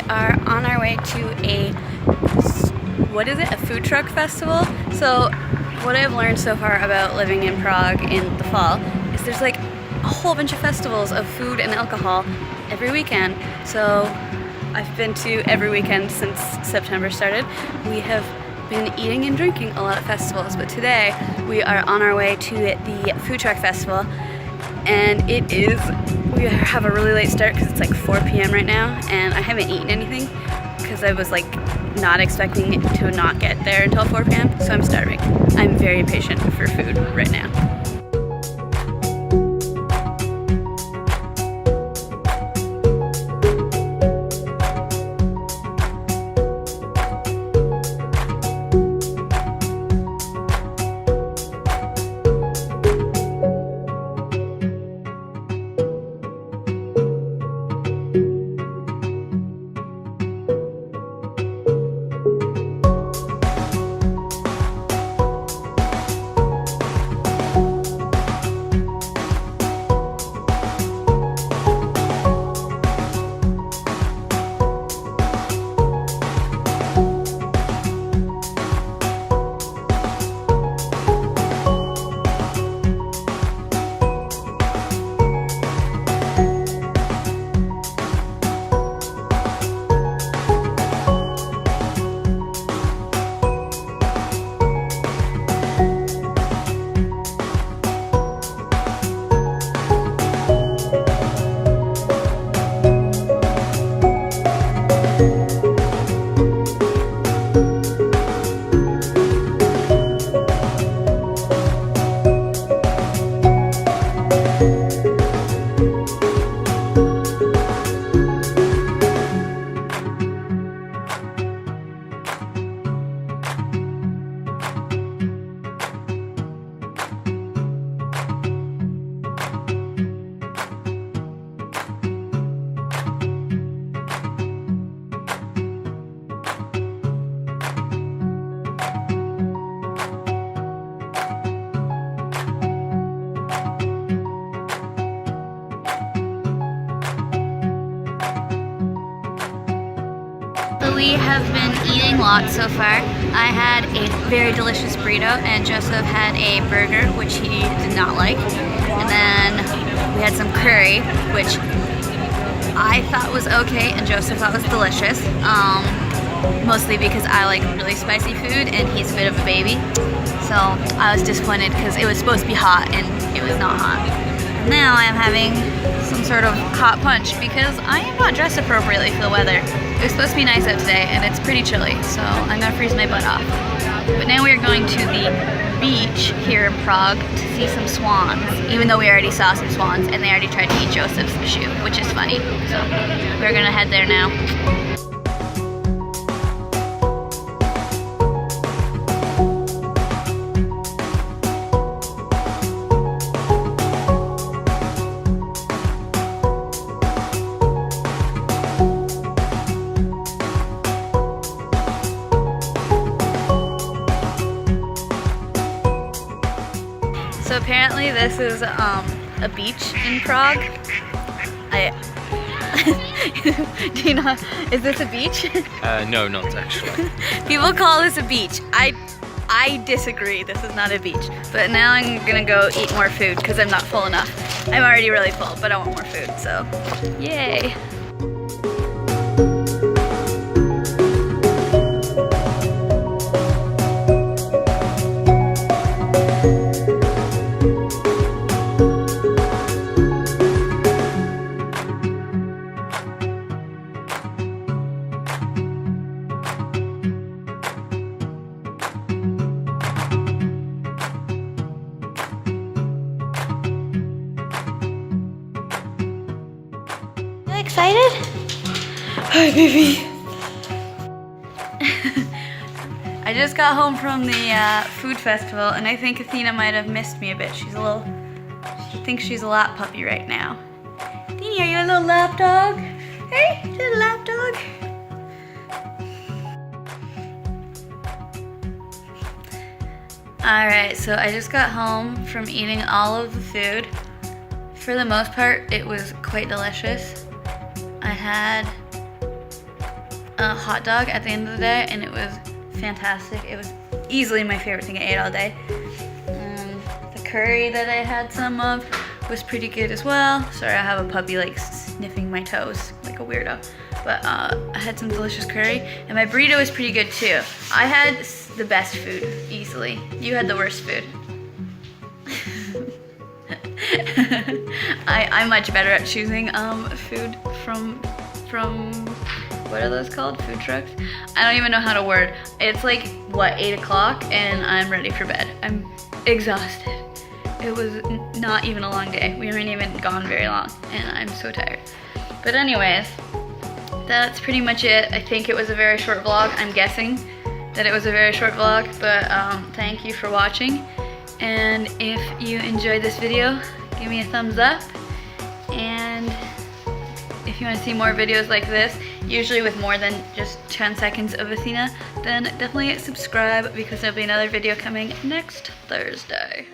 are on our way to a food truck festival. So what I've learned so far about living in Prague in the fall is there's like a whole bunch of festivals of food and alcohol every weekend. So I've been to every weekend since September started. We have been eating and drinking a lot at festivals, but today we are on our way to the food truck festival, and we have a really late start because it's like 4 p.m. right now, and I haven't eaten anything because I was like not expecting it to not get there until 4 p.m. so I'm starving. I'm very impatient for food right now. We have been eating lots so far. I had a very delicious burrito and Joseph had a burger, which he did not like. And then we had some curry, which I thought was okay and Joseph thought was delicious. Mostly because I like really spicy food and he's a bit of a baby. So I was disappointed because it was supposed to be hot and it was not hot. Now I am having some sort of hot punch because I am not dressed appropriately for the weather. It was supposed to be nice out today and it's pretty chilly, so I'm gonna freeze my butt off. But now we are going to the beach here in Prague to see some swans, even though we already saw some swans and they already tried to eat Joseph's shoe, which is funny. So we're gonna head there now. So apparently this is a beach in Prague. Do you know, is this a beach? No, not actually. People call this a beach. I disagree, this is not a beach. But now I'm gonna go eat more food because I'm not full enough. I'm already really full, but I want more food, so yay. Excited? Hi, baby. I just got home from the food festival, and I think Athena might have missed me a bit. She thinks she's a lap puppy right now. Athena, are you a little lap dog? Hey, little lap dog. Alright, so I just got home from eating all of the food. For the most part, it was quite delicious. I had a hot dog at the end of the day, and it was fantastic. It was easily my favorite thing I ate all day. The curry that I had some of was pretty good as well. Sorry, I have a puppy like sniffing my toes like a weirdo. But I had some delicious curry, and my burrito was pretty good too. I had the best food, easily. You had the worst food. I'm much better at choosing food from what are those called? Food trucks? I don't even know how to word. It's like, what, 8 o'clock, and I'm ready for bed. I'm exhausted. It was not even a long day. We weren't even gone very long, and I'm so tired. But anyways, that's pretty much it. I think it was a very short vlog. I'm guessing that it was a very short vlog, but thank you for watching. And if you enjoyed this video, give me a thumbs up. And if you want to see more videos like this, usually with more than just 10 seconds of Athena, then definitely subscribe, because there'll be another video coming next Thursday.